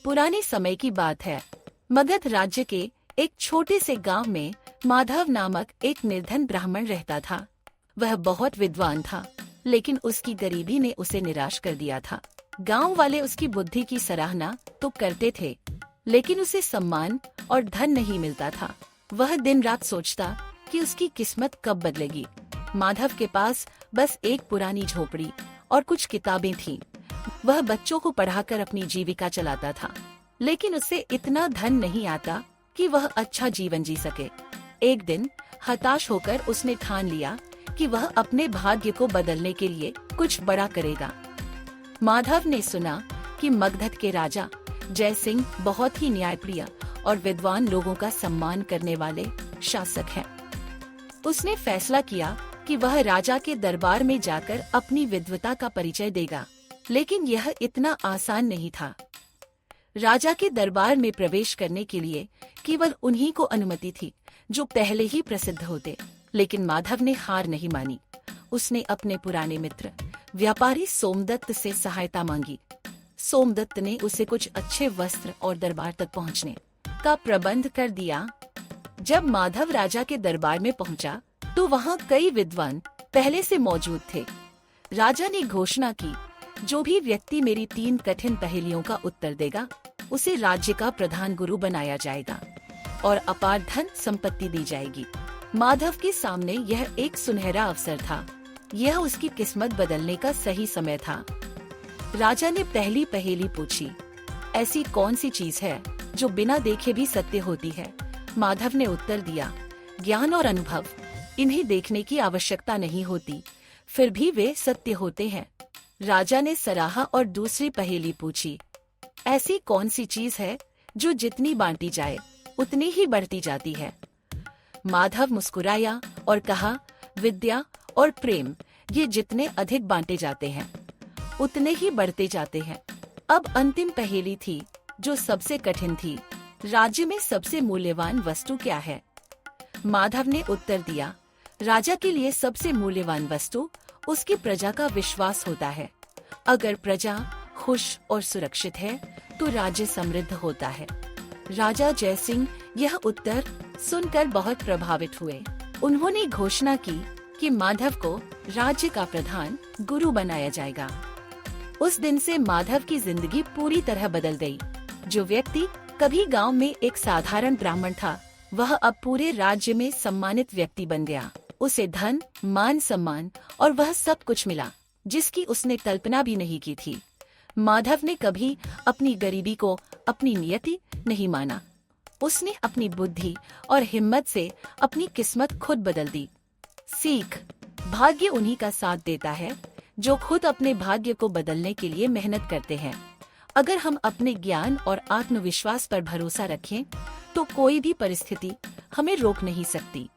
पुराने समय की बात है। मगध राज्य के एक छोटे से गांव में माधव नामक एक निर्धन ब्राह्मण रहता था। वह बहुत विद्वान था, लेकिन उसकी गरीबी ने उसे निराश कर दिया था। गांव वाले उसकी बुद्धि की सराहना तो करते थे, लेकिन उसे सम्मान और धन नहीं मिलता था। वह दिन रात सोचता कि उसकी किस्मत कब बदलेगी। माधव के पास बस एक पुरानी झोपड़ी और कुछ किताबें थीं। वह बच्चों को पढ़ाकर अपनी जीविका चलाता था, लेकिन उसे इतना धन नहीं आता कि वह अच्छा जीवन जी सके। एक दिन हताश होकर उसने ठान लिया कि वह अपने भाग्य को बदलने के लिए कुछ बड़ा करेगा। माधव ने सुना कि मगध के राजा जय सिंह बहुत ही न्यायप्रिय और विद्वान लोगों का सम्मान करने वाले शासक हैं। उसने फैसला किया कि वह राजा के दरबार में जाकर अपनी विद्वता का परिचय देगा, लेकिन यह इतना आसान नहीं था। राजा के दरबार में प्रवेश करने के लिए केवल उन्हीं को अनुमति थी जो पहले ही प्रसिद्ध होते, लेकिन माधव ने हार नहीं मानी। उसने अपने पुराने मित्र व्यापारी सोमदत्त से सहायता मांगी। सोमदत्त ने उसे कुछ अच्छे वस्त्र और दरबार तक पहुंचने का प्रबंध कर दिया। जब माधव राजा के दरबार में पहुंचा, तो वहां कई विद्वान पहले से मौजूद थे। राजा ने घोषणा की, जो भी व्यक्ति मेरी 3 कठिन पहेलियों का उत्तर देगा, उसे राज्य का प्रधान गुरु बनाया जाएगा और अपार धन संपत्ति दी जाएगी। माधव के सामने यह एक सुनहरा अवसर था। यह उसकी किस्मत बदलने का सही समय था। राजा ने पहली पहेली पूछी, ऐसी कौन सी चीज है जो बिना देखे भी सत्य होती है? माधव ने उत्तर दिया, ज्ञान और अनुभव। इन्हें देखने की आवश्यकता नहीं होती, फिर भी वे सत्य होते हैं। राजा ने सराहा और दूसरी पहेली पूछी, ऐसी कौन सी चीज है जो जितनी बांटी जाए उतनी ही बढ़ती जाती है? माधव मुस्कुराया और कहा, विद्या और प्रेम। ये जितने अधिक बांटे जाते हैं उतने ही बढ़ते जाते हैं। अब अंतिम पहेली थी, जो सबसे कठिन थी। राज्य में सबसे मूल्यवान वस्तु क्या है? माधव ने उत्तर दिया, राजा के लिए सबसे मूल्यवान वस्तु उसकी प्रजा का विश्वास होता है। अगर प्रजा खुश और सुरक्षित है, तो राज्य समृद्ध होता है। राजा जय सिंह यह उत्तर सुनकर बहुत प्रभावित हुए। उन्होंने घोषणा की कि माधव को राज्य का प्रधान गुरु बनाया जाएगा। उस दिन से माधव की जिंदगी पूरी तरह बदल गई। जो व्यक्ति कभी गांव में एक साधारण ब्राह्मण था, वह अब पूरे राज्य में सम्मानित व्यक्ति बन गया। उसे धन, मान सम्मान और वह सब कुछ मिला, जिसकी उसने कल्पना भी नहीं की थी। माधव ने कभी अपनी गरीबी को अपनी नियति नहीं माना। उसने अपनी बुद्धि और हिम्मत से अपनी किस्मत खुद बदल दी। सीख, भाग्य उन्हीं का साथ देता है जो खुद अपने भाग्य को बदलने के लिए मेहनत करते हैं। अगर हम अपने ज्ञान और आत्मविश्वास पर भरोसा रखें, तो कोई भी परिस्थिति हमें रोक नहीं सकती।